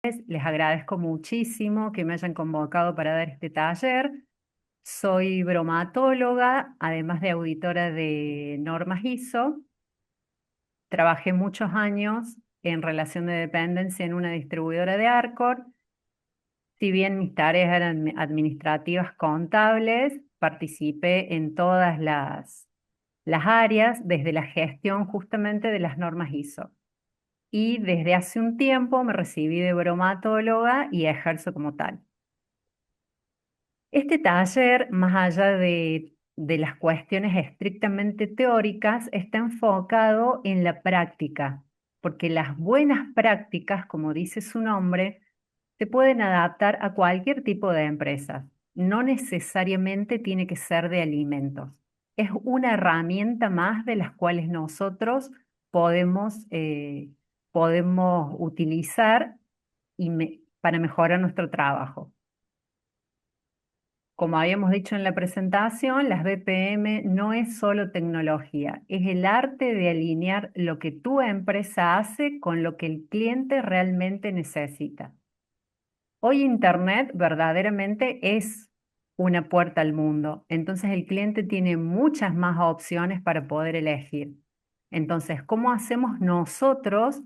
Les agradezco muchísimo que me hayan convocado para dar este taller. Soy bromatóloga, además de auditora de normas ISO. Trabajé muchos años en relación de dependencia en una distribuidora de Arcor. Si bien mis tareas eran administrativas contables, participé en todas las áreas, desde la gestión justamente de las normas ISO. Y desde hace un tiempo me recibí de bromatóloga y ejerzo como tal. Este taller, más allá de las cuestiones estrictamente teóricas, está enfocado en la práctica, porque las buenas prácticas, como dice su nombre, se pueden adaptar a cualquier tipo de empresas. No necesariamente tiene que ser de alimentos. Es una herramienta más de las cuales nosotros podemos utilizar para mejorar nuestro trabajo. Como habíamos dicho en la presentación, las BPM no es solo tecnología, es el arte de alinear lo que tu empresa hace con lo que el cliente realmente necesita. Hoy Internet verdaderamente es una puerta al mundo, entonces el cliente tiene muchas más opciones para poder elegir. Entonces, ¿cómo hacemos nosotros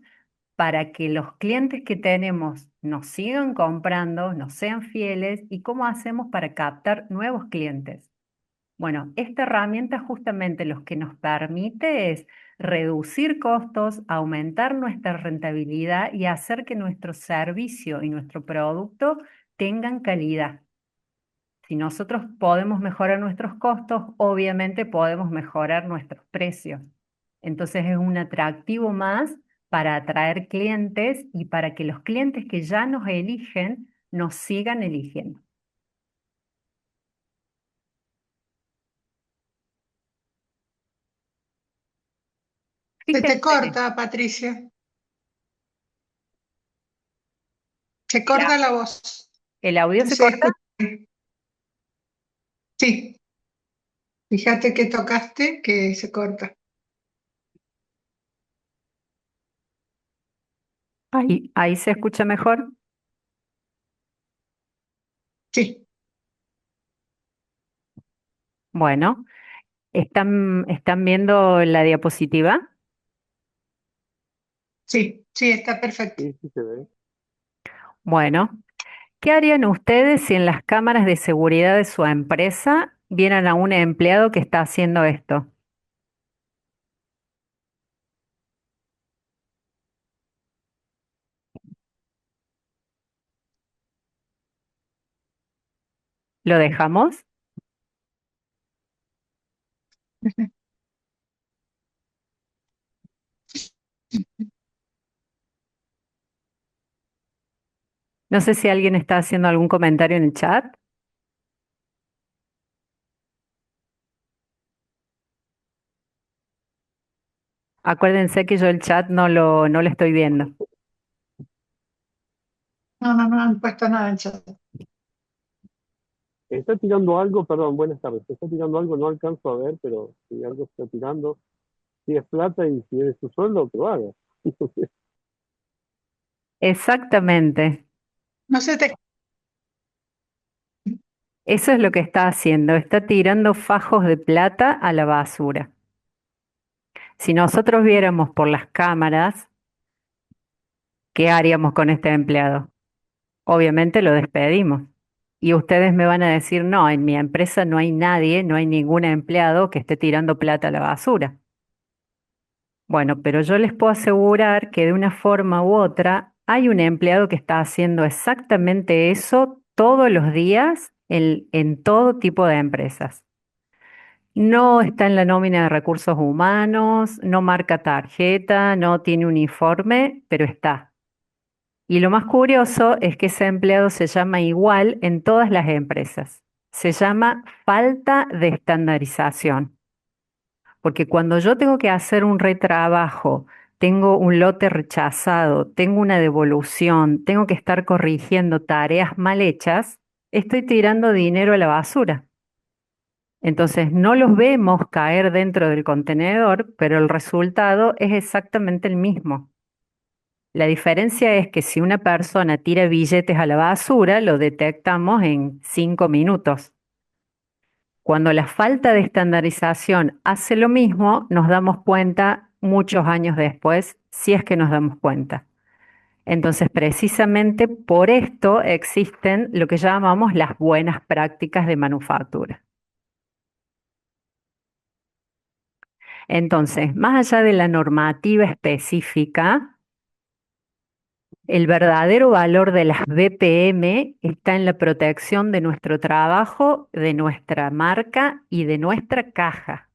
para que los clientes que tenemos nos sigan comprando, nos sean fieles y cómo hacemos para captar nuevos clientes? Bueno, esta herramienta justamente lo que nos permite es reducir costos, aumentar nuestra rentabilidad y hacer que nuestro servicio y nuestro producto tengan calidad. Si nosotros podemos mejorar nuestros costos, obviamente podemos mejorar nuestros precios. Entonces es un atractivo más para atraer clientes y para que los clientes que ya nos eligen nos sigan eligiendo. Se te Fíjense, corta, Patricia. Se ¿el, corta la voz. el audio No se se corta? escucha. Sí, fíjate que tocaste que se corta. Ahí se escucha mejor. Sí, Bueno, ¿están viendo la diapositiva? sí, sí, está perfecto. Sí, sí se ve. Bueno, ¿qué harían ustedes si en las cámaras de seguridad de su empresa vieran a un empleado que está haciendo esto? ¿Lo dejamos? No sé si alguien está haciendo algún comentario en el chat. Acuérdense que yo el chat no lo estoy viendo. No, no, no han puesto nada en chat. Está tirando algo, perdón, buenas tardes. Está tirando algo, no alcanzo a ver, pero si algo está tirando, si es plata y si es su sueldo, que lo haga. Exactamente. No se te... Eso es lo que está haciendo. Está tirando fajos de plata a la basura. Si nosotros viéramos por las cámaras, ¿qué haríamos con este empleado? Obviamente lo despedimos. Y ustedes me van a decir, no, en mi empresa no hay nadie, no hay ningún empleado que esté tirando plata a la basura. Bueno, pero yo les puedo asegurar que de una forma u otra hay un empleado que está haciendo exactamente eso todos los días en todo tipo de empresas. No está en la nómina de recursos humanos, no marca tarjeta, no tiene uniforme, pero está. Y lo más curioso es que ese empleado se llama igual en todas las empresas. Se llama falta de estandarización. Porque cuando yo tengo que hacer un retrabajo, tengo un lote rechazado, tengo una devolución, tengo que estar corrigiendo tareas mal hechas, estoy tirando dinero a la basura. Entonces no los vemos caer dentro del contenedor, pero el resultado es exactamente el mismo. La diferencia es que si una persona tira billetes a la basura, lo detectamos en 5 minutos. Cuando la falta de estandarización hace lo mismo, nos damos cuenta muchos años después, si es que nos damos cuenta. Entonces, precisamente por esto existen lo que llamamos las buenas prácticas de manufactura. Entonces, más allá de la normativa específica, el verdadero valor de las BPM está en la protección de nuestro trabajo, de nuestra marca y de nuestra caja.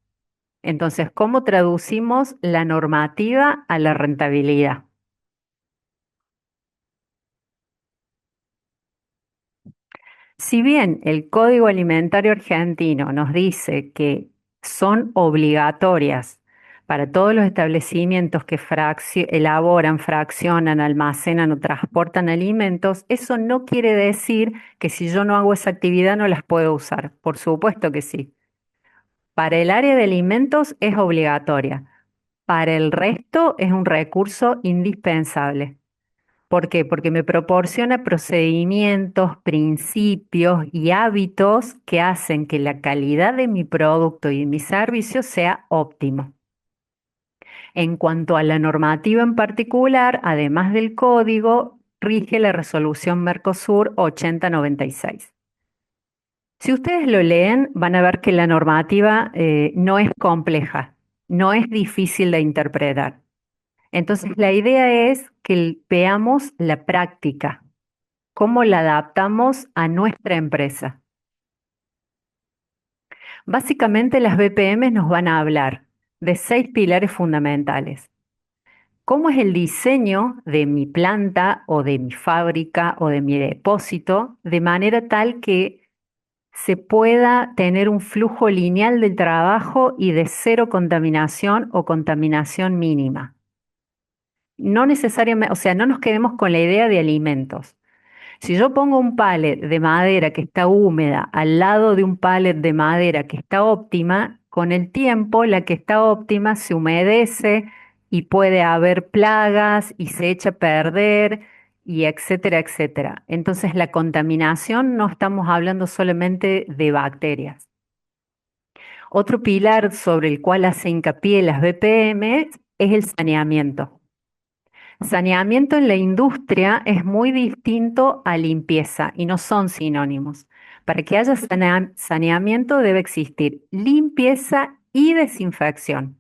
Entonces, ¿cómo traducimos la normativa a la rentabilidad? Si bien el Código Alimentario Argentino nos dice que son obligatorias para todos los establecimientos que elaboran, fraccionan, almacenan o transportan alimentos, eso no quiere decir que si yo no hago esa actividad no las puedo usar. Por supuesto que sí. Para el área de alimentos es obligatoria. Para el resto es un recurso indispensable. ¿Por qué? Porque me proporciona procedimientos, principios y hábitos que hacen que la calidad de mi producto y de mi servicio sea óptimo. En cuanto a la normativa en particular, además del código, rige la resolución Mercosur 8096. Si ustedes lo leen, van a ver que la normativa no es compleja, no es difícil de interpretar. Entonces, la idea es que veamos la práctica, cómo la adaptamos a nuestra empresa. Básicamente, las BPM nos van a hablar de 6 pilares fundamentales. ¿Cómo es el diseño de mi planta o de mi fábrica o de mi depósito de manera tal que se pueda tener un flujo lineal del trabajo y de cero contaminación o contaminación mínima? No necesariamente, o sea, no nos quedemos con la idea de alimentos. Si yo pongo un pallet de madera que está húmeda al lado de un pallet de madera que está óptima, con el tiempo la que está óptima se humedece y puede haber plagas y se echa a perder y etcétera, etcétera. Entonces la contaminación no estamos hablando solamente de bacterias. Otro pilar sobre el cual hace hincapié las BPM es el saneamiento. Saneamiento en la industria es muy distinto a limpieza y no son sinónimos. Para que haya saneamiento debe existir limpieza y desinfección.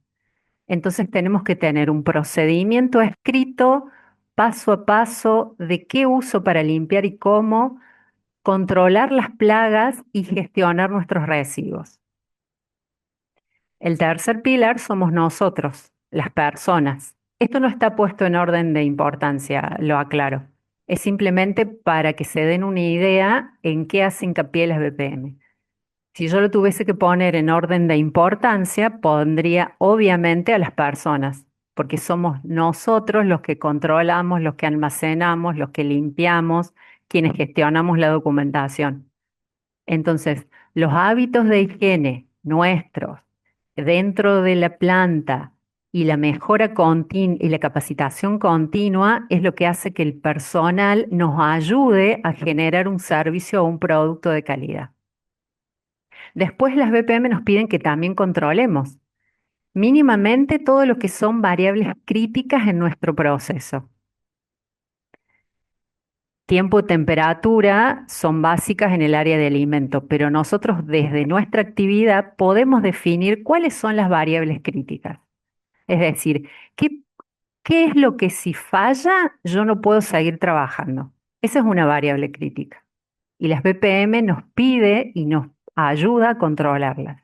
Entonces tenemos que tener un procedimiento escrito paso a paso de qué uso para limpiar y cómo, controlar las plagas y gestionar nuestros residuos. El tercer pilar somos nosotros, las personas. Esto no está puesto en orden de importancia, lo aclaro. Es simplemente para que se den una idea en qué hace hincapié las BPM. Si yo lo tuviese que poner en orden de importancia, pondría obviamente a las personas, porque somos nosotros los que controlamos, los que almacenamos, los que limpiamos, quienes gestionamos la documentación. Entonces, los hábitos de higiene nuestros dentro de la planta y la mejora continua y la capacitación continua es lo que hace que el personal nos ayude a generar un servicio o un producto de calidad. Después las BPM nos piden que también controlemos mínimamente todo lo que son variables críticas en nuestro proceso. Tiempo y temperatura son básicas en el área de alimento, pero nosotros desde nuestra actividad podemos definir cuáles son las variables críticas. Es decir, ¿qué es lo que si falla yo no puedo seguir trabajando? Esa es una variable crítica. Y las BPM nos pide y nos ayuda a controlarlas.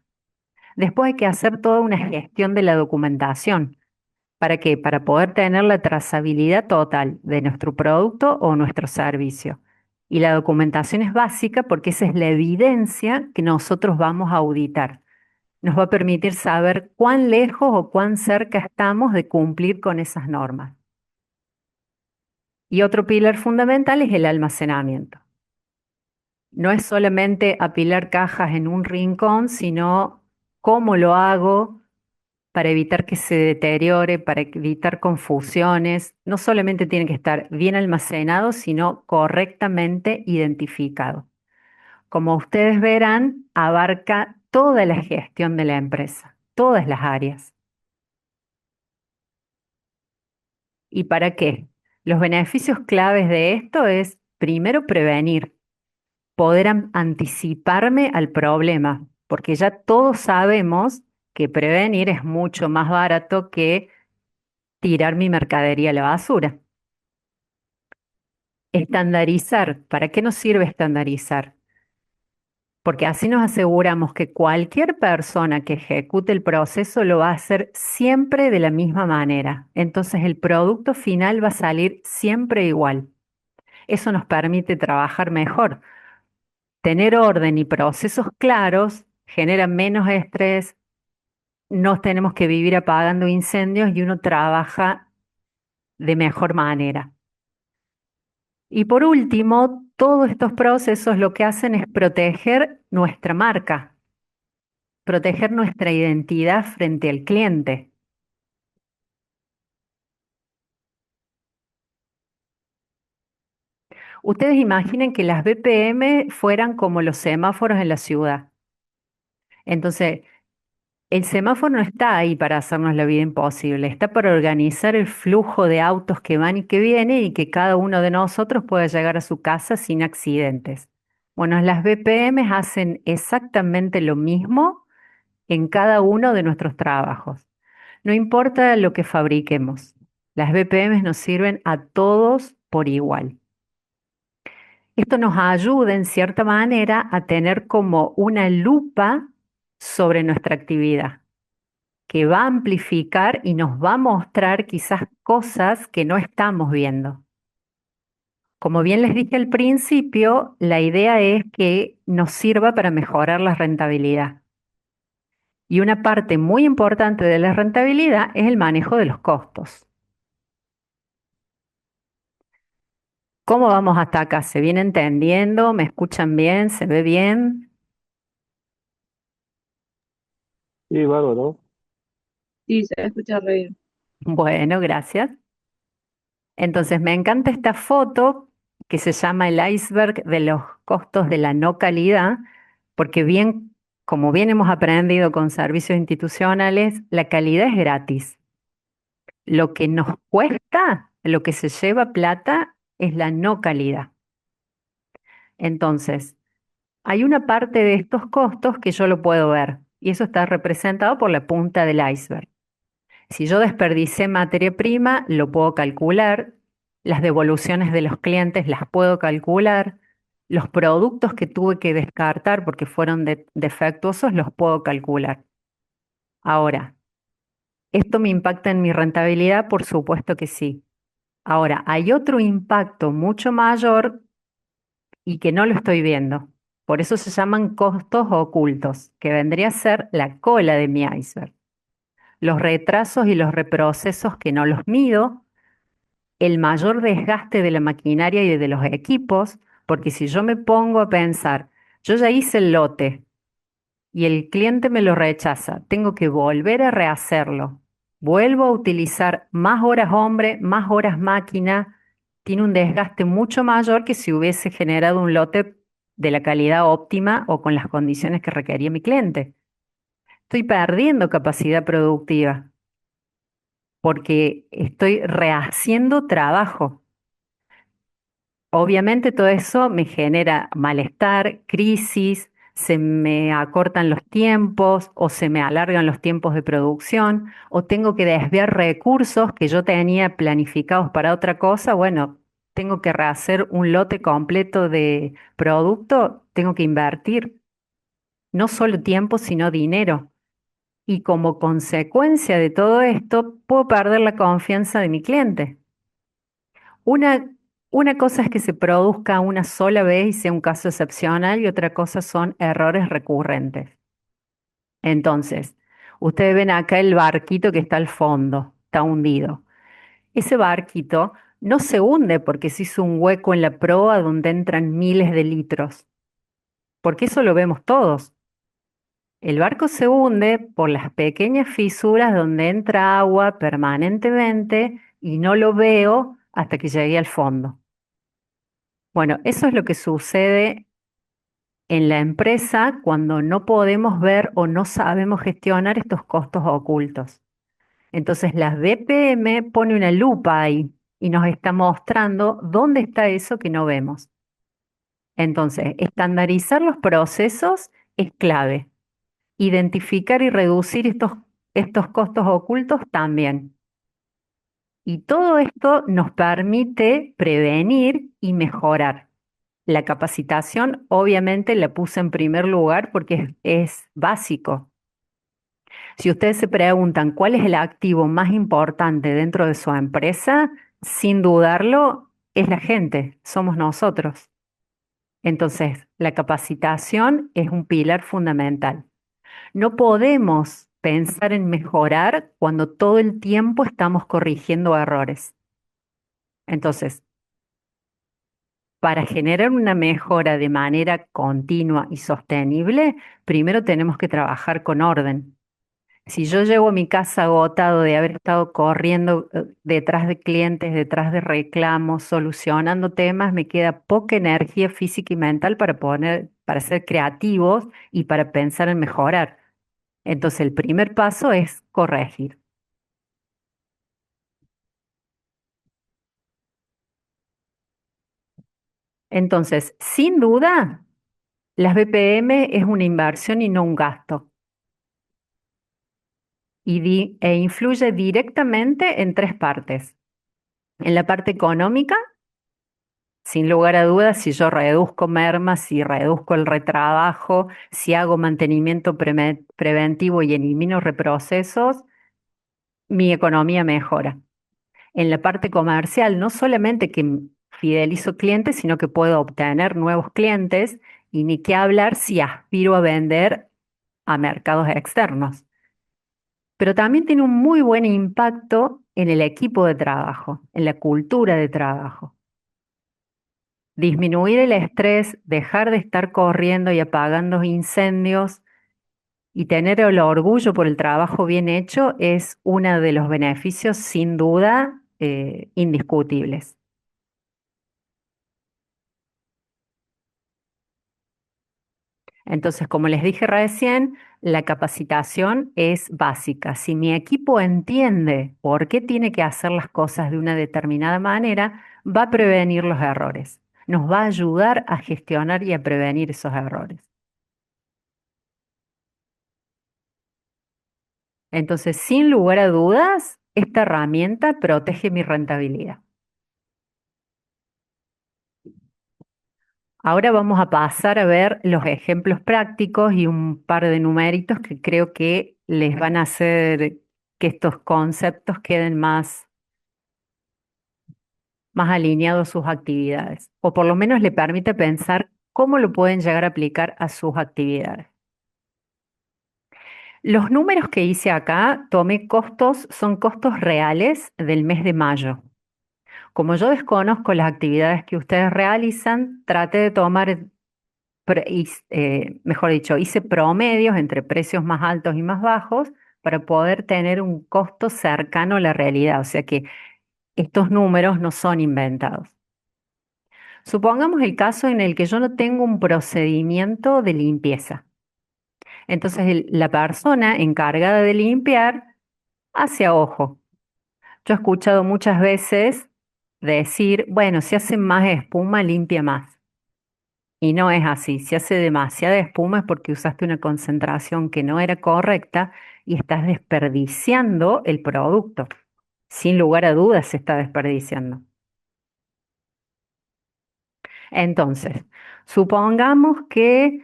Después hay que hacer toda una gestión de la documentación. ¿Para qué? Para poder tener la trazabilidad total de nuestro producto o nuestro servicio. Y la documentación es básica porque esa es la evidencia que nosotros vamos a auditar. Nos va a permitir saber cuán lejos o cuán cerca estamos de cumplir con esas normas. Y otro pilar fundamental es el almacenamiento. No es solamente apilar cajas en un rincón, sino cómo lo hago, para evitar que se deteriore, para evitar confusiones. No solamente tiene que estar bien almacenado, sino correctamente identificado. Como ustedes verán, abarca toda la gestión de la empresa, todas las áreas. ¿Y para qué? Los beneficios claves de esto es, primero, prevenir, poder anticiparme al problema, porque ya todos sabemos que prevenir es mucho más barato que tirar mi mercadería a la basura. Estandarizar. ¿Para qué nos sirve estandarizar? Porque así nos aseguramos que cualquier persona que ejecute el proceso lo va a hacer siempre de la misma manera. Entonces el producto final va a salir siempre igual. Eso nos permite trabajar mejor. Tener orden y procesos claros genera menos estrés, no tenemos que vivir apagando incendios y uno trabaja de mejor manera. Y por último, todos estos procesos lo que hacen es proteger nuestra marca, proteger nuestra identidad frente al cliente. Ustedes imaginen que las BPM fueran como los semáforos en la ciudad. Entonces, el semáforo no está ahí para hacernos la vida imposible, está para organizar el flujo de autos que van y que vienen y que cada uno de nosotros pueda llegar a su casa sin accidentes. Bueno, las BPM hacen exactamente lo mismo en cada uno de nuestros trabajos. No importa lo que fabriquemos, las BPM nos sirven a todos por igual. Esto nos ayuda en cierta manera a tener como una lupa sobre nuestra actividad, que va a amplificar y nos va a mostrar quizás cosas que no estamos viendo. Como bien les dije al principio, la idea es que nos sirva para mejorar la rentabilidad. Y una parte muy importante de la rentabilidad es el manejo de los costos. ¿Cómo vamos hasta acá? ¿Se viene entendiendo? ¿Me escuchan bien? ¿Se ve bien? Sí, bárbaro. Sí, se escucha re bien. Bueno, gracias. Entonces, me encanta esta foto que se llama el iceberg de los costos de la no calidad, porque bien, como bien hemos aprendido con servicios institucionales, la calidad es gratis. Lo que nos cuesta, lo que se lleva plata, es la no calidad. Entonces, hay una parte de estos costos que yo lo puedo ver, y eso está representado por la punta del iceberg. Si yo desperdicé materia prima, lo puedo calcular, las devoluciones de los clientes las puedo calcular, los productos que tuve que descartar porque fueron defectuosos los puedo calcular. Ahora, ¿esto me impacta en mi rentabilidad? Por supuesto que sí. Ahora, hay otro impacto mucho mayor y que no lo estoy viendo. Por eso se llaman costos ocultos, que vendría a ser la cola de mi iceberg. Los retrasos y los reprocesos que no los mido, el mayor desgaste de la maquinaria y de los equipos, porque si yo me pongo a pensar, yo ya hice el lote y el cliente me lo rechaza, tengo que volver a rehacerlo, vuelvo a utilizar más horas hombre, más horas máquina, tiene un desgaste mucho mayor que si hubiese generado un lote de la calidad óptima o con las condiciones que requería mi cliente. Estoy perdiendo capacidad productiva porque estoy rehaciendo trabajo. Obviamente todo eso me genera malestar, crisis, se me acortan los tiempos o se me alargan los tiempos de producción o tengo que desviar recursos que yo tenía planificados para otra cosa. Bueno, tengo que rehacer un lote completo de producto, tengo que invertir no solo tiempo, sino dinero. Y como consecuencia de todo esto, puedo perder la confianza de mi cliente. Una, una cosa es que se produzca una sola vez y sea un caso excepcional y otra cosa son errores recurrentes. Entonces, ustedes ven acá el barquito que está al fondo, está hundido. Ese barquito no se hunde porque se hizo un hueco en la proa donde entran miles de litros, porque eso lo vemos todos. El barco se hunde por las pequeñas fisuras donde entra agua permanentemente y no lo veo hasta que llegué al fondo. Bueno, eso es lo que sucede en la empresa cuando no podemos ver o no sabemos gestionar estos costos ocultos. Entonces la BPM pone una lupa ahí y nos está mostrando dónde está eso que no vemos. Entonces, estandarizar los procesos es clave. Identificar y reducir estos costos ocultos también. Y todo esto nos permite prevenir y mejorar. La capacitación, obviamente, la puse en primer lugar porque es básico. Si ustedes se preguntan cuál es el activo más importante dentro de su empresa, sin dudarlo, es la gente, somos nosotros. Entonces, la capacitación es un pilar fundamental. No podemos pensar en mejorar cuando todo el tiempo estamos corrigiendo errores. Entonces, para generar una mejora de manera continua y sostenible, primero tenemos que trabajar con orden. Si yo llego a mi casa agotado de haber estado corriendo detrás de clientes, detrás de reclamos, solucionando temas, me queda poca energía física y mental para ser creativos y para pensar en mejorar. Entonces, el primer paso es corregir. Entonces, sin duda, las BPM es una inversión y no un gasto. E influye directamente en tres partes. En la parte económica, sin lugar a dudas, si yo reduzco mermas, si reduzco el retrabajo, si hago mantenimiento preventivo y elimino reprocesos, mi economía mejora. En la parte comercial, no solamente que fidelizo clientes, sino que puedo obtener nuevos clientes y ni qué hablar si aspiro a vender a mercados externos. Pero también tiene un muy buen impacto en el equipo de trabajo, en la cultura de trabajo. Disminuir el estrés, dejar de estar corriendo y apagando incendios y tener el orgullo por el trabajo bien hecho es uno de los beneficios sin duda indiscutibles. Entonces, como les dije recién, la capacitación es básica. Si mi equipo entiende por qué tiene que hacer las cosas de una determinada manera, va a prevenir los errores. Nos va a ayudar a gestionar y a prevenir esos errores. Entonces, sin lugar a dudas, esta herramienta protege mi rentabilidad. Ahora vamos a pasar a ver los ejemplos prácticos y un par de numeritos que creo que les van a hacer que estos conceptos queden más alineados a sus actividades, o por lo menos le permite pensar cómo lo pueden llegar a aplicar a sus actividades. Los números que hice acá, tomé costos, son costos reales del mes de mayo. Como yo desconozco las actividades que ustedes realizan, traté de tomar, mejor dicho, hice promedios entre precios más altos y más bajos para poder tener un costo cercano a la realidad, o sea que estos números no son inventados. Supongamos el caso en el que yo no tengo un procedimiento de limpieza. Entonces la persona encargada de limpiar hace a ojo. Yo he escuchado muchas veces decir, bueno, si hace más espuma, limpia más. Y no es así. Si hace demasiada espuma es porque usaste una concentración que no era correcta y estás desperdiciando el producto. Sin lugar a dudas se está desperdiciando. Entonces, supongamos que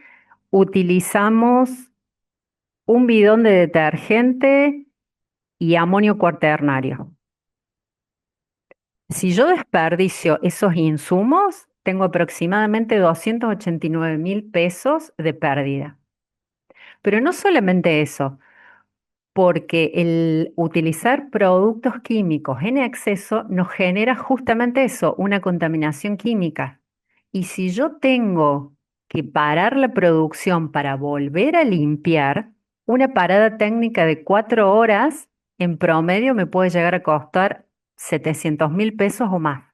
utilizamos un bidón de detergente y amonio cuaternario. Si yo desperdicio esos insumos, tengo aproximadamente 289.000 pesos de pérdida. Pero no solamente eso, porque el utilizar productos químicos en exceso nos genera justamente eso, una contaminación química. Y si yo tengo que parar la producción para volver a limpiar, una parada técnica de 4 horas en promedio me puede llegar a costar 700.000 pesos o más.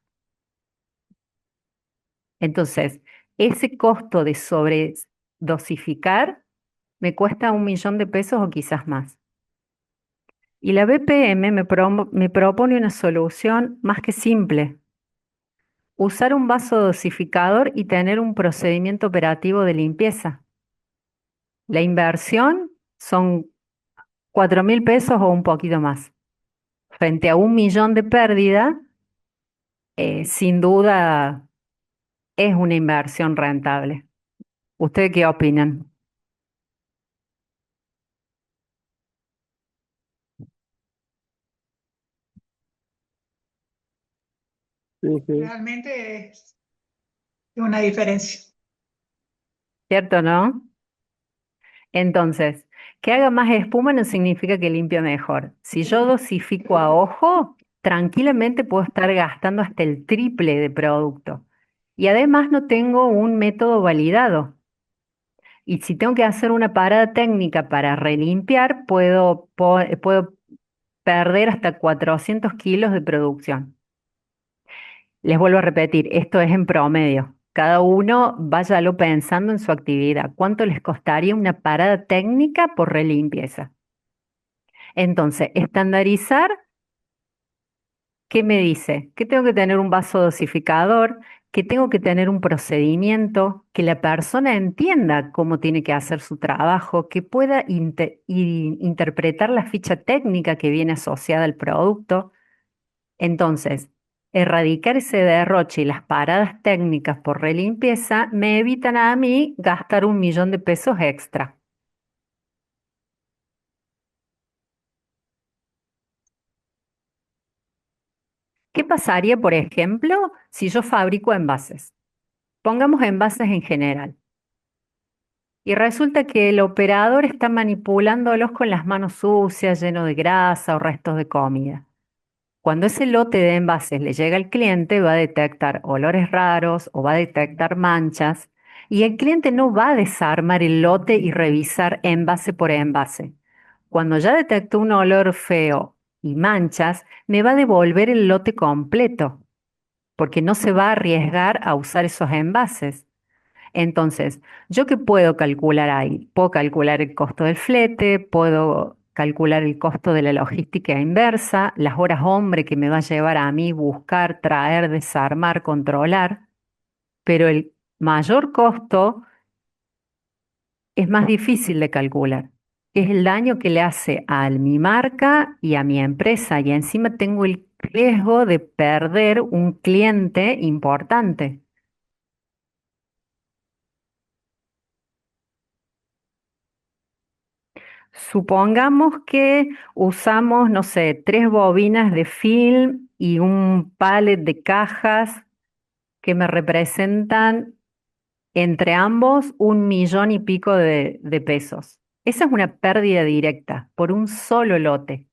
Entonces, ese costo de sobredosificar me cuesta 1 millón de pesos o quizás más. Y la BPM me propone una solución más que simple: usar un vasodosificador y tener un procedimiento operativo de limpieza. La inversión son 4.000 pesos o un poquito más. Frente a 1 millón de pérdida, sin duda es una inversión rentable. ¿Ustedes qué opinan? Sí, sí. Realmente es una diferencia. ¿Cierto, no? Entonces, que haga más espuma no significa que limpie mejor. Si yo dosifico a ojo, tranquilamente puedo estar gastando hasta el triple de producto. Y además no tengo un método validado. Y si tengo que hacer una parada técnica para relimpiar, puedo perder hasta 400 kilos de producción. Les vuelvo a repetir, esto es en promedio. Cada uno váyalo pensando en su actividad. ¿Cuánto les costaría una parada técnica por relimpieza? Entonces, estandarizar, ¿qué me dice? Que tengo que tener un vasodosificador, que tengo que tener un procedimiento, que la persona entienda cómo tiene que hacer su trabajo, que pueda interpretar la ficha técnica que viene asociada al producto. Entonces, erradicar ese derroche y las paradas técnicas por relimpieza me evitan a mí gastar 1 millón de pesos extra. ¿Qué pasaría, por ejemplo, si yo fabrico envases? Pongamos envases en general. Y resulta que el operador está manipulándolos con las manos sucias, lleno de grasa o restos de comida. Cuando ese lote de envases le llega al cliente, va a detectar olores raros o va a detectar manchas, y el cliente no va a desarmar el lote y revisar envase por envase. Cuando ya detectó un olor feo y manchas, me va a devolver el lote completo, porque no se va a arriesgar a usar esos envases. Entonces, ¿yo qué puedo calcular ahí? Puedo calcular el costo del flete, puedo calcular el costo de la logística inversa, las horas hombre que me va a llevar a mí buscar, traer, desarmar, controlar, pero el mayor costo es más difícil de calcular. Es el daño que le hace a mi marca y a mi empresa, y encima tengo el riesgo de perder un cliente importante. Supongamos que usamos, no sé, 3 bobinas de film y un pallet de cajas que me representan entre ambos 1 millón y pico de pesos. Esa es una pérdida directa por un solo lote.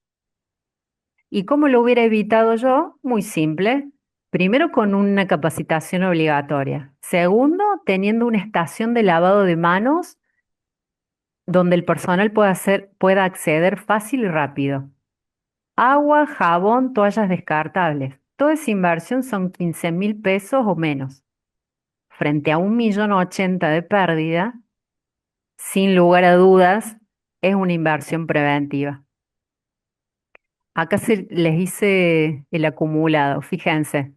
¿Y cómo lo hubiera evitado yo? Muy simple. Primero, con una capacitación obligatoria. Segundo, teniendo una estación de lavado de manos donde el personal pueda acceder fácil y rápido. Agua, jabón, toallas descartables. Toda esa inversión son 15.000 pesos o menos. Frente a 1.080.000 de pérdida, sin lugar a dudas, es una inversión preventiva. Acá les hice el acumulado, fíjense.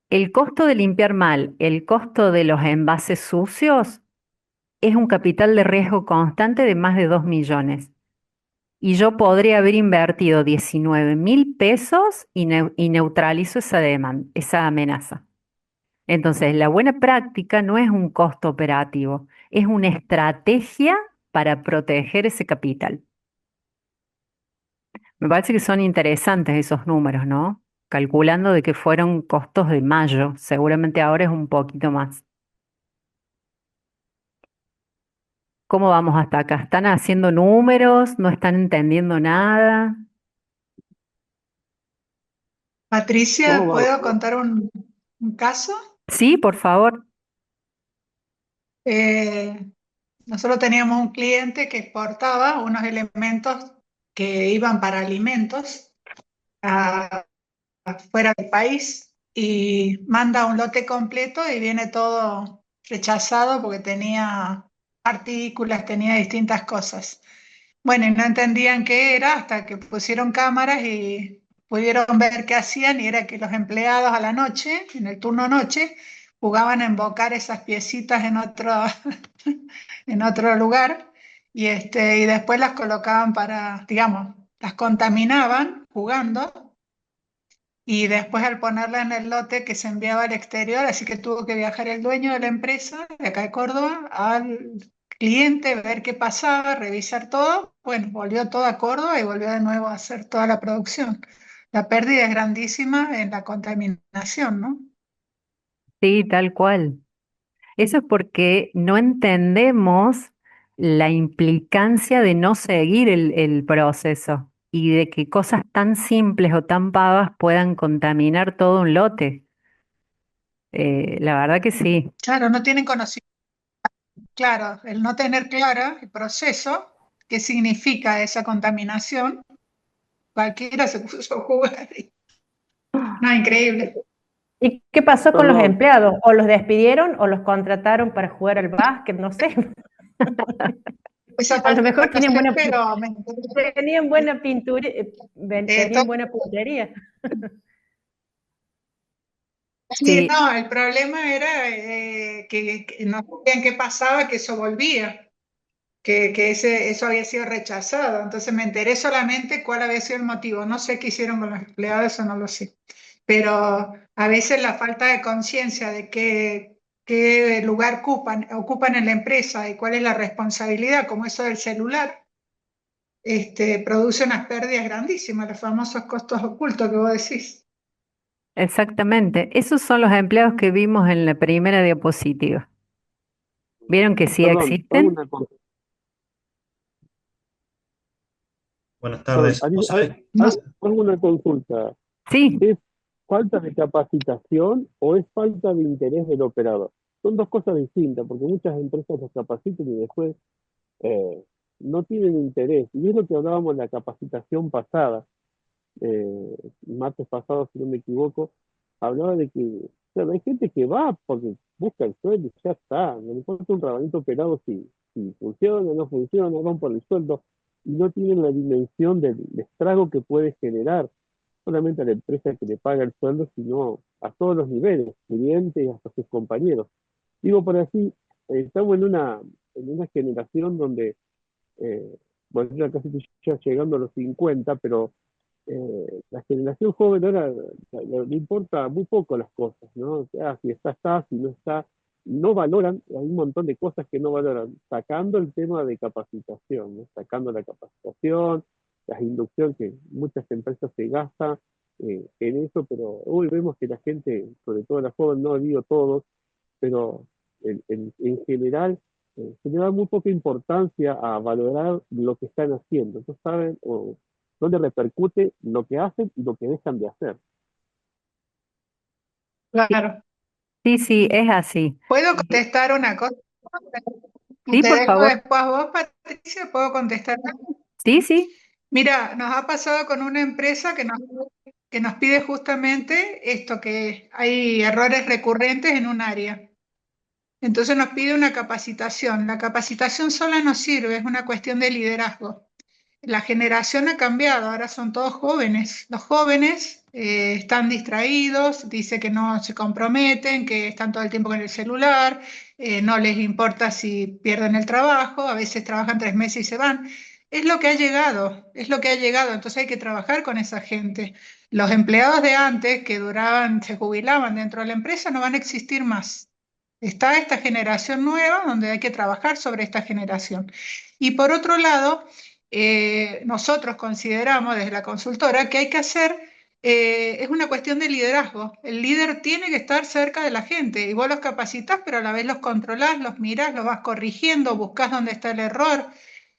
El costo de limpiar mal, el costo de los envases sucios, es un capital de riesgo constante de más de 2 millones. Y yo podría haber invertido 19.000 pesos y neutralizo esa amenaza. Entonces, la buena práctica no es un costo operativo, es una estrategia para proteger ese capital. Me parece que son interesantes esos números, ¿no? Calculando de que fueron costos de mayo, seguramente ahora es un poquito más. ¿Cómo vamos hasta acá? ¿Están haciendo números? ¿No están entendiendo nada? ¿Cómo Patricia, va? ¿puedo contar un caso? Sí, por favor. Eh, nosotros teníamos un cliente que exportaba unos elementos que iban para alimentos fuera del país y manda un lote completo y viene todo rechazado porque tenía partículas, tenía distintas cosas. Bueno, y no entendían qué era hasta que pusieron cámaras y pudieron ver qué hacían y era que los empleados a la noche, en el turno noche, jugaban a embocar esas piecitas en en otro lugar y después las colocaban para, digamos, las contaminaban jugando y después al ponerla en el lote que se enviaba al exterior, así que tuvo que viajar el dueño de la empresa de acá de Córdoba al cliente, ver qué pasaba, revisar todo. Bueno, volvió todo a Córdoba y volvió de nuevo a hacer toda la producción. La pérdida es grandísima en la contaminación, ¿no? Sí, tal cual. Eso es porque no entendemos la implicancia de no seguir el proceso y de que cosas tan simples o tan pavas puedan contaminar todo un lote. La verdad que sí, Claro, no tienen conocimiento, claro, el no tener claro el proceso, qué significa esa contaminación, cualquiera se puso a jugar. No, increíble. ¿Y qué pasó con los Perdón, empleados? ¿O los despidieron o los contrataron para jugar al básquet? No sé. Esa A lo parte mejor no sé, pero me enteré. tenían buena pintura, tenían Todo. buena puntería. Sí, sí, no, el problema era que no sabían qué pasaba, que eso volvía, eso había sido rechazado. Entonces me enteré solamente cuál había sido el motivo. No sé qué hicieron con los empleados, eso no lo sé. Pero a veces la falta de conciencia de qué lugar ocupan en la empresa y cuál es la responsabilidad, como eso del celular, produce unas pérdidas grandísimas, los famosos costos ocultos que vos decís. exactamente. Esos son los empleados que vimos en la primera diapositiva. ¿Vieron que sí perdón, hago existen? una cosa. Buenas Perdón, tardes. ¿Vos sabés? No. hago una consulta. Sí, ¿Es falta de capacitación o es falta de interés del operador? Son dos cosas distintas, porque muchas empresas los capacitan y después eh, no tienen interés. Y es lo que hablábamos en la capacitación pasada, martes pasado, si no me equivoco, hablaba de que, o sea, hay gente que va porque busca el sueldo y ya está, no le importa un rabanito pelado si funciona o no funciona, van por el sueldo y no tienen la dimensión del estrago que puede generar solamente a la empresa que le paga el sueldo, sino a todos los niveles, clientes y hasta sus compañeros. Digo por así, estamos en una generación donde, eh, bueno, yo ya casi estoy ya llegando a los 50, pero la generación joven ahora le importa muy poco las cosas, ¿no? O sea, si está, si no está, no valoran, hay un montón de cosas que no valoran, sacando el tema de capacitación, ¿no? Sacando la capacitación, la inducción que muchas empresas se gastan en eso, pero hoy vemos que la gente, sobre todo la joven, no digo todos, pero en general se le da muy poca importancia a valorar lo que están haciendo. No saben o dónde repercute lo que hacen y lo que dejan de hacer. sí, Claro. sí, sí, es así. ¿Puedo Y- contestar una cosa? Sí, Te por dejo favor. después vos, Patricia, ¿puedo contestar? Sí, sí. Mira, nos ha pasado con una empresa que nos pide justamente esto, que hay errores recurrentes en un área. Entonces nos pide una capacitación. La capacitación sola no sirve, es una cuestión de liderazgo. La generación ha cambiado, ahora son todos jóvenes. Los jóvenes están distraídos, dice que no se comprometen, que están todo el tiempo con el celular, no les importa si pierden el trabajo, a veces trabajan 3 meses y se van. Es lo que ha llegado, es lo que ha llegado, entonces hay que trabajar con esa gente. Los empleados de antes que duraban, se jubilaban dentro de la empresa no van a existir más. Está esta generación nueva donde hay que trabajar sobre esta generación. Y por otro lado, nosotros consideramos desde la consultora que hay que hacer, es una cuestión de liderazgo. El líder tiene que estar cerca de la gente y vos los capacitas, pero a la vez los controlás, los mirás, los vas corrigiendo, buscás dónde está el error.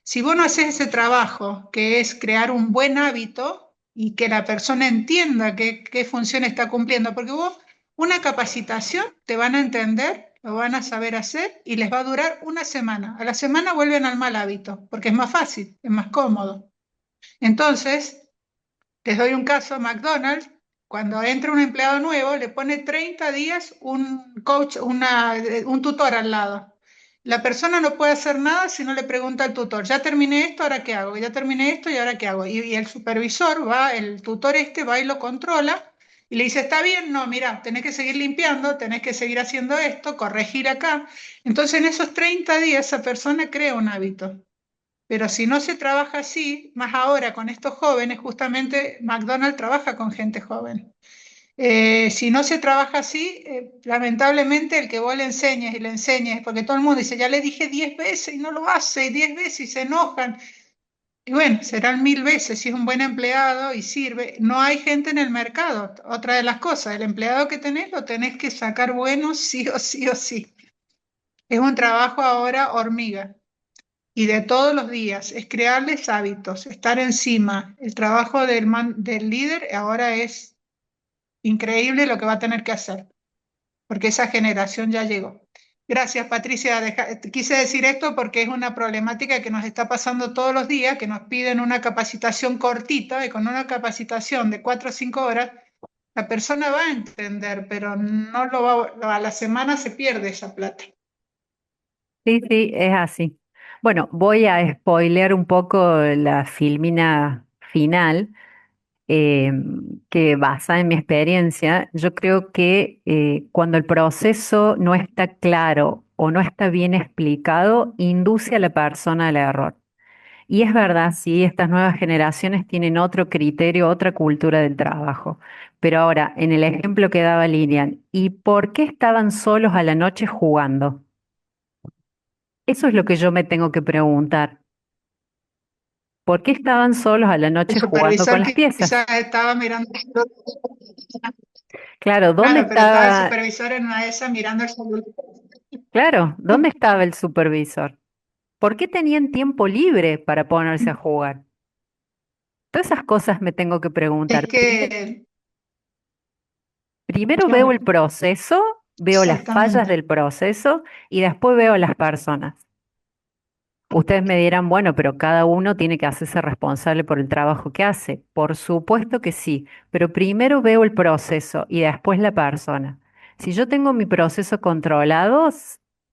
Si vos no haces ese trabajo, que es crear un buen hábito y que la persona entienda qué función está cumpliendo, porque vos una capacitación te van a entender lo van a saber hacer y les va a durar una semana. A la semana vuelven al mal hábito, porque es más fácil, es más cómodo. Entonces, les doy un caso, McDonald's, cuando entra un empleado nuevo, le pone 30 días un coach, un tutor al lado. La persona no puede hacer nada si no le pregunta al tutor, ya terminé esto, ahora qué hago, ya terminé esto y ahora qué hago. Y el supervisor va, el tutor va y lo controla y le dice, está bien, no, mira, tenés que seguir limpiando, tenés que seguir haciendo esto, corregir acá. Entonces en esos 30 días esa persona crea un hábito. Pero si no se trabaja así, más ahora con estos jóvenes, justamente McDonald's trabaja con gente joven. Si no se trabaja así, lamentablemente el que vos le enseñes, porque todo el mundo dice, ya le dije 10 veces y no lo hace, y 10 veces y se enojan. Y bueno, serán 1000 veces si es un buen empleado y sirve. No hay gente en el mercado. Otra de las cosas, el empleado que tenés lo tenés que sacar bueno sí o sí o sí. Es un trabajo ahora hormiga y de todos los días, es crearles hábitos, estar encima. El trabajo del líder ahora es increíble lo que va a tener que hacer, porque esa generación ya llegó. Gracias, Patricia. Quise decir esto porque es una problemática que nos está pasando todos los días, que nos piden una capacitación cortita y con una capacitación de 4 o 5 horas, la persona va a entender, pero no lo va, a la semana se pierde esa plata. Sí, sí, es así. Bueno, voy a spoilear un poco la filmina final, eh, que basada en mi experiencia, yo creo que cuando el proceso no está claro o no está bien explicado, induce a la persona al error. Y es verdad, sí, estas nuevas generaciones tienen otro criterio, otra cultura del trabajo. Pero ahora, en el ejemplo que daba Lilian, ¿y por qué estaban solos a la noche jugando? Eso es lo que yo me tengo que preguntar. ¿Por qué estaban solos a la El noche jugando con supervisor las piezas? quizás estaba mirando. Claro, ¿dónde Claro, pero estaba el estaba, supervisor en una de esas mirando el celular. claro, ¿dónde estaba el supervisor? ¿Por qué tenían tiempo libre para ponerse a jugar? Todas esas cosas me tengo que Es preguntar. que, Primero veo claro, el proceso, veo las fallas exactamente. del proceso y después veo a las personas. Ustedes me dirán, bueno, pero cada uno tiene que hacerse responsable por el trabajo que hace. Por supuesto que sí, pero primero veo el proceso y después la persona. Si yo tengo mi proceso controlado,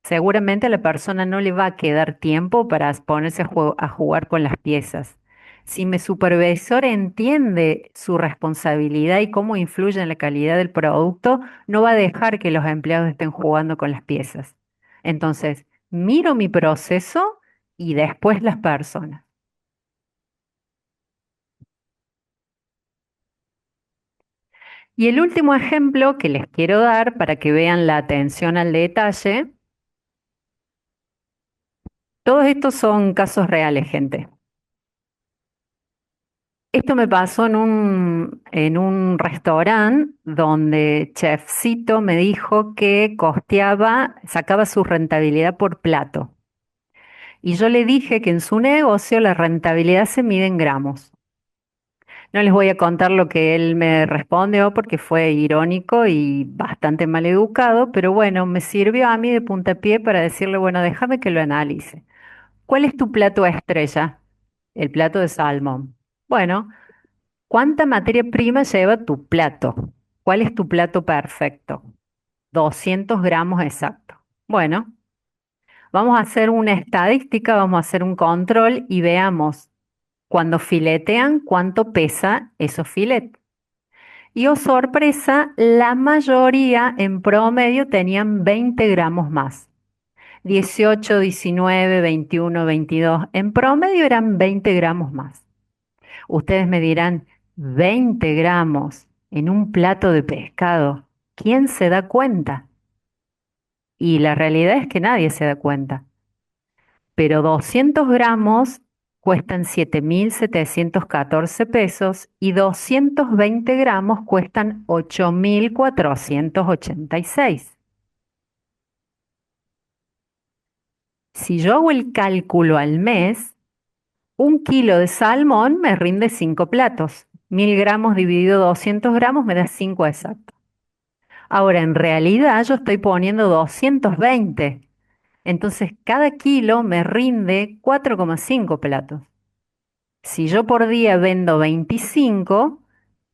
seguramente a la persona no le va a quedar tiempo para ponerse a jugar con las piezas. Si mi supervisor entiende su responsabilidad y cómo influye en la calidad del producto, no va a dejar que los empleados estén jugando con las piezas. Entonces, miro mi proceso y después las personas. Y el último ejemplo que les quiero dar para que vean la atención al detalle, todos estos son casos reales, gente. Esto me pasó en un restaurante donde Chefcito me dijo que sacaba su rentabilidad por plato. Y yo le dije que en su negocio la rentabilidad se mide en gramos. No les voy a contar lo que él me respondió porque fue irónico y bastante mal educado, pero bueno, me sirvió a mí de puntapié para decirle, bueno, déjame que lo analice. ¿Cuál es tu plato estrella? El plato de salmón. Bueno, ¿cuánta materia prima lleva tu plato? ¿Cuál es tu plato perfecto? 200 gramos exacto. Bueno, vamos a hacer una estadística, vamos a hacer un control y veamos cuando filetean cuánto pesa esos filetes. Y oh sorpresa, la mayoría en promedio tenían 20 gramos más. 18, 19, 21, 22. En promedio eran 20 gramos más. Ustedes me dirán, 20 gramos en un plato de pescado. ¿Quién se da cuenta? Y la realidad es que nadie se da cuenta. Pero 200 gramos cuestan 7.714 pesos y 220 gramos cuestan 8.486. Si yo hago el cálculo al mes, un kilo de salmón me rinde 5 platos. 1.000 gramos dividido 200 gramos me da 5 exacto. Ahora, en realidad yo estoy poniendo 220. Entonces, cada kilo me rinde 4,5 platos. Si yo por día vendo 25,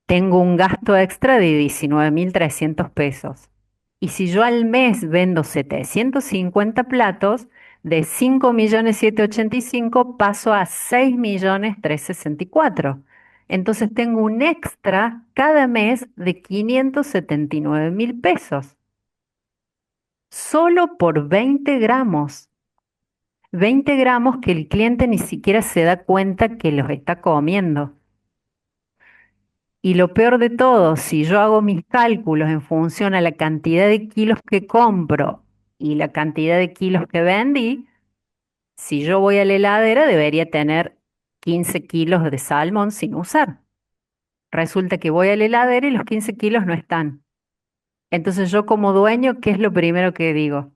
tengo un gasto extra de 19.300 pesos. Y si yo al mes vendo 750 platos, de 5.785.000 paso a 6.364.000. Entonces tengo un extra cada mes de 579.000 pesos, solo por 20 gramos. 20 gramos que el cliente ni siquiera se da cuenta que los está comiendo. Y lo peor de todo, si yo hago mis cálculos en función a la cantidad de kilos que compro y la cantidad de kilos que vendí, si yo voy a la heladera debería tener 15 kilos de salmón sin usar. Resulta que voy a la heladera y los 15 kilos no están. Entonces yo como dueño, ¿qué es lo primero que digo?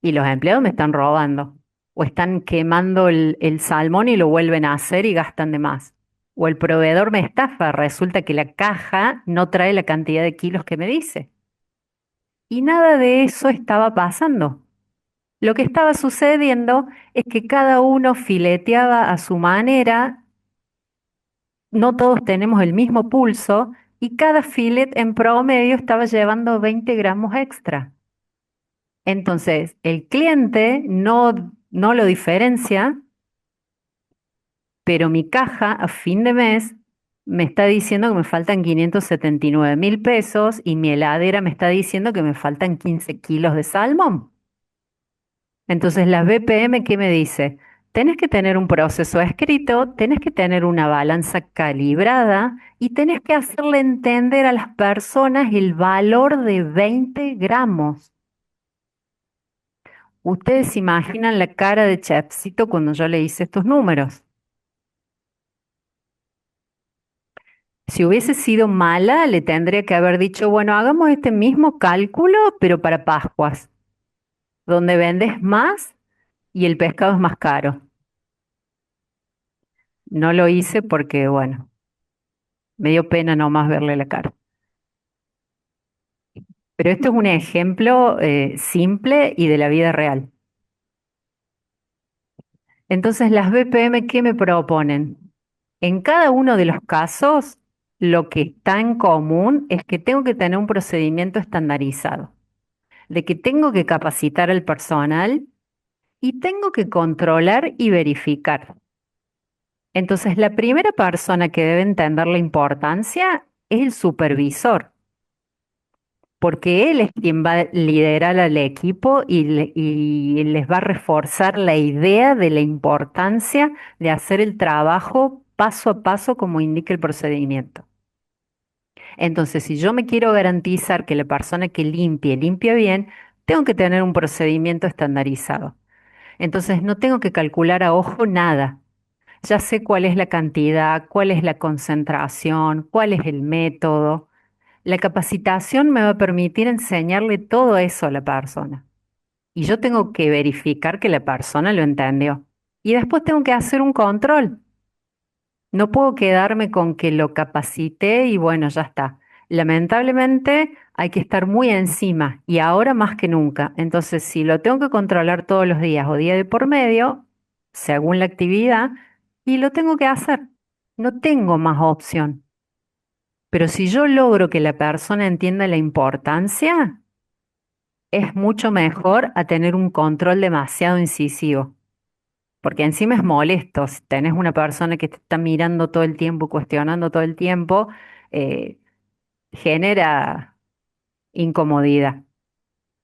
Y los empleados me están robando. O están quemando el salmón y lo vuelven a hacer y gastan de más. O el proveedor me estafa, resulta que la caja no trae la cantidad de kilos que me dice. Y nada de eso estaba pasando. Lo que estaba sucediendo es que cada uno fileteaba a su manera, no todos tenemos el mismo pulso y cada filet en promedio estaba llevando 20 gramos extra. Entonces, el cliente no lo diferencia, pero mi caja a fin de mes me está diciendo que me faltan 579.000 pesos y mi heladera me está diciendo que me faltan 15 kilos de salmón. Entonces, la BPM, ¿qué me dice? Tenés que tener un proceso escrito, tenés que tener una balanza calibrada y tenés que hacerle entender a las personas el valor de 20 gramos. Ustedes se imaginan la cara de Chefcito cuando yo le hice estos números. Si hubiese sido mala, le tendría que haber dicho, bueno, hagamos este mismo cálculo, pero para Pascuas, donde vendes más y el pescado es más caro. No lo hice porque, bueno, me dio pena nomás verle la cara. Pero esto es un ejemplo simple y de la vida real. Entonces, las BPM, ¿qué me proponen? En cada uno de los casos, lo que está en común es que tengo que tener un procedimiento estandarizado, de que tengo que capacitar al personal y tengo que controlar y verificar. Entonces, la primera persona que debe entender la importancia es el supervisor, porque él es quien va a liderar al equipo y les va a reforzar la idea de la importancia de hacer el trabajo paso a paso como indica el procedimiento. Entonces, si yo me quiero garantizar que la persona que limpia bien, tengo que tener un procedimiento estandarizado. Entonces, no tengo que calcular a ojo nada. Ya sé cuál es la cantidad, cuál es la concentración, cuál es el método. La capacitación me va a permitir enseñarle todo eso a la persona. Y yo tengo que verificar que la persona lo entendió. Y después tengo que hacer un control. No puedo quedarme con que lo capacité y bueno, ya está. Lamentablemente hay que estar muy encima y ahora más que nunca. Entonces, si lo tengo que controlar todos los días o día de por medio, según la actividad, y lo tengo que hacer. No tengo más opción. Pero si yo logro que la persona entienda la importancia, es mucho mejor a tener un control demasiado incisivo. Porque encima es molesto, si tenés una persona que te está mirando todo el tiempo, cuestionando todo el tiempo, eh, genera incomodidad.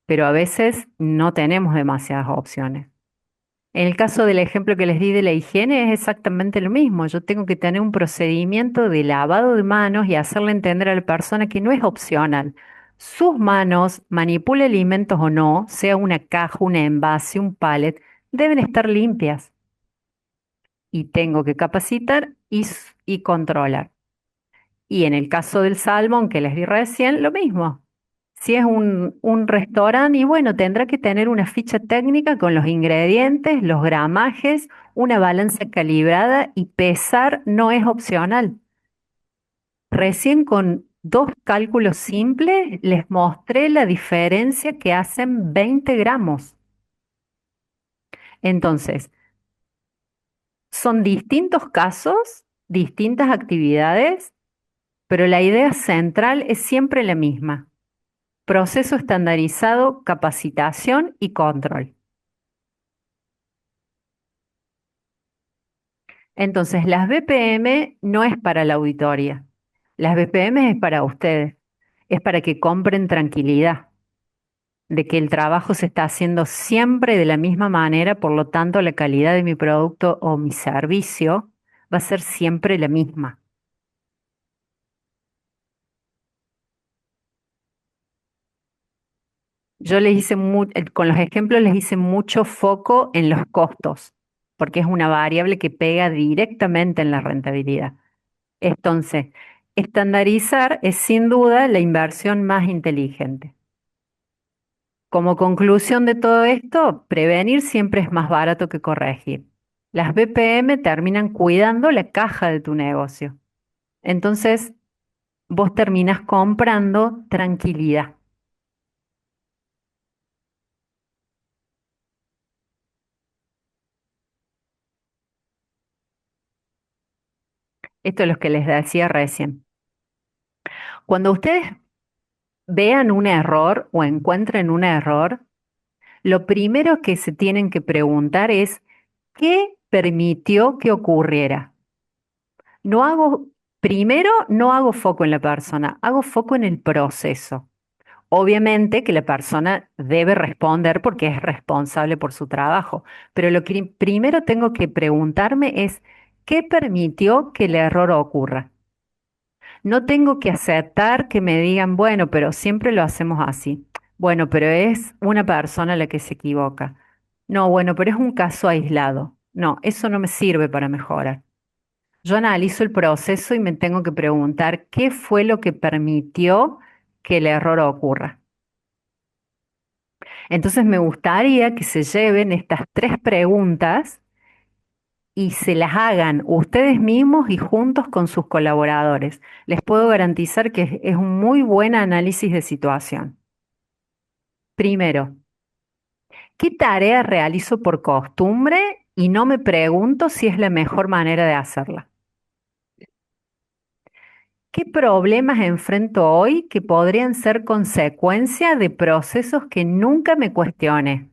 Pero a veces no tenemos demasiadas opciones. En el caso del ejemplo que les di de la higiene es exactamente lo mismo. Yo tengo que tener un procedimiento de lavado de manos y hacerle entender a la persona que no es opcional. Sus manos, manipule alimentos o no, sea una caja, un envase, un pallet, deben estar limpias. Y tengo que capacitar y controlar. Y en el caso del salmón que les di recién, lo mismo. Si es un restaurante, y bueno, tendrá que tener una ficha técnica con los ingredientes, los gramajes, una balanza calibrada y pesar no es opcional. Recién con dos cálculos simples, les mostré la diferencia que hacen 20 gramos. Entonces, son distintos casos, distintas actividades, pero la idea central es siempre la misma. Proceso estandarizado, capacitación y control. Entonces, las BPM no es para la auditoría. Las BPM es para ustedes. Es para que compren tranquilidad de que el trabajo se está haciendo siempre de la misma manera, por lo tanto, la calidad de mi producto o mi servicio va a ser siempre la misma. Yo les hice con los ejemplos les hice mucho foco en los costos, porque es una variable que pega directamente en la rentabilidad. Entonces, estandarizar es sin duda la inversión más inteligente. Como conclusión de todo esto, prevenir siempre es más barato que corregir. Las BPM terminan cuidando la caja de tu negocio. Entonces, vos terminás comprando tranquilidad. Esto es lo que les decía recién. Cuando ustedes vean un error o encuentren un error, lo primero que se tienen que preguntar es, ¿qué permitió que ocurriera? No hago, primero, no hago foco en la persona, hago foco en el proceso. Obviamente que la persona debe responder porque es responsable por su trabajo, pero lo que primero tengo que preguntarme es, ¿qué permitió que el error ocurra? No tengo que aceptar que me digan, bueno, pero siempre lo hacemos así. Bueno, pero es una persona la que se equivoca. No, bueno, pero es un caso aislado. No, eso no me sirve para mejorar. Yo analizo el proceso y me tengo que preguntar qué fue lo que permitió que el error ocurra. Entonces me gustaría que se lleven estas tres preguntas y se las hagan ustedes mismos y juntos con sus colaboradores. Les puedo garantizar que es un muy buen análisis de situación. Primero, ¿qué tarea realizo por costumbre y no me pregunto si es la mejor manera de hacerla? ¿Qué problemas enfrento hoy que podrían ser consecuencia de procesos que nunca me cuestioné?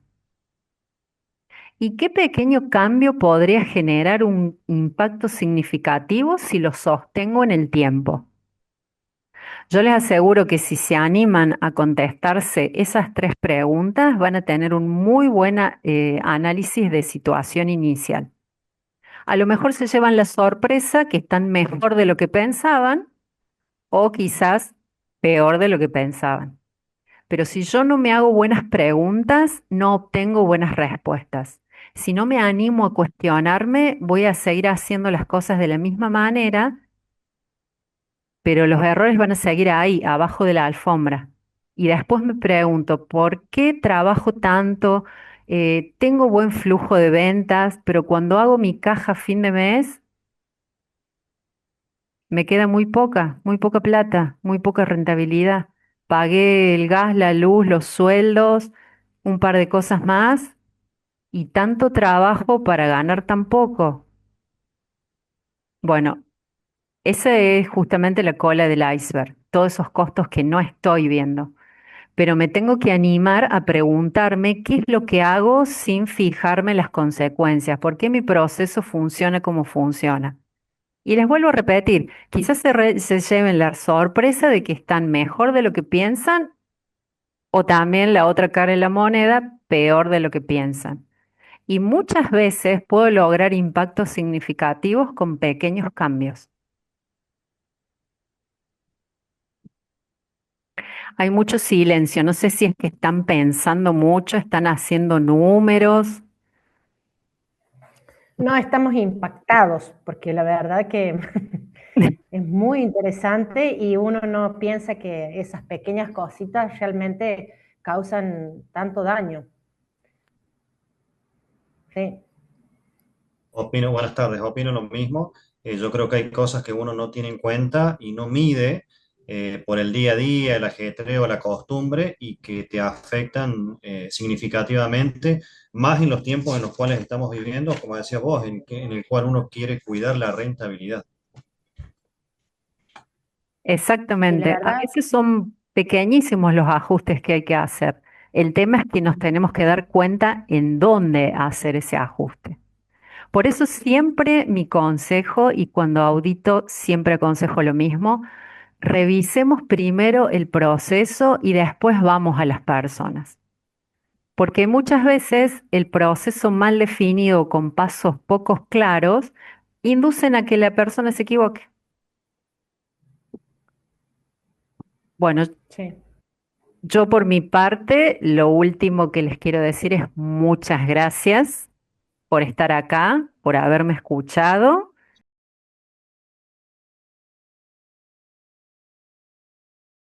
¿Y qué pequeño cambio podría generar un impacto significativo si lo sostengo en el tiempo? Yo les aseguro que si se animan a contestarse esas tres preguntas, van a tener un muy buen análisis de situación inicial. A lo mejor se llevan la sorpresa que están mejor de lo que pensaban o quizás peor de lo que pensaban. Pero si yo no me hago buenas preguntas, no obtengo buenas respuestas. Si no me animo a cuestionarme, voy a seguir haciendo las cosas de la misma manera, pero los errores van a seguir ahí, abajo de la alfombra. Y después me pregunto, ¿por qué trabajo tanto? Tengo buen flujo de ventas, pero cuando hago mi caja a fin de mes, me queda muy poca plata, muy poca rentabilidad. Pagué el gas, la luz, los sueldos, un par de cosas más y tanto trabajo para ganar tan poco. Bueno, esa es justamente la cola del iceberg, todos esos costos que no estoy viendo. Pero me tengo que animar a preguntarme qué es lo que hago sin fijarme en las consecuencias, por qué mi proceso funciona como funciona. Y les vuelvo a repetir, quizás se lleven la sorpresa de que están mejor de lo que piensan o también la otra cara de la moneda, peor de lo que piensan. Y muchas veces puedo lograr impactos significativos con pequeños cambios. Hay mucho silencio, no sé si es que están pensando mucho, están haciendo números. No estamos impactados, porque la verdad que es muy interesante y uno no piensa que esas pequeñas cositas realmente causan tanto daño. Sí. Buenas tardes, opino lo mismo. Yo creo que hay cosas que uno no tiene en cuenta y no mide por el día a día, el ajetreo, la costumbre y que te afectan significativamente, más en los tiempos en los cuales estamos viviendo, como decías vos, en el cual uno quiere cuidar la rentabilidad. Y la Exactamente. A verdad, veces son pequeñísimos los ajustes que hay que hacer. El tema es que nos tenemos que dar cuenta en dónde hacer ese ajuste. Por eso siempre mi consejo, y cuando audito siempre aconsejo lo mismo, revisemos primero el proceso y después vamos a las personas. Porque muchas veces el proceso mal definido con pasos pocos claros inducen a que la persona se equivoque. Bueno, sí. yo por mi parte, lo último que les quiero decir es muchas gracias por estar acá, por haberme escuchado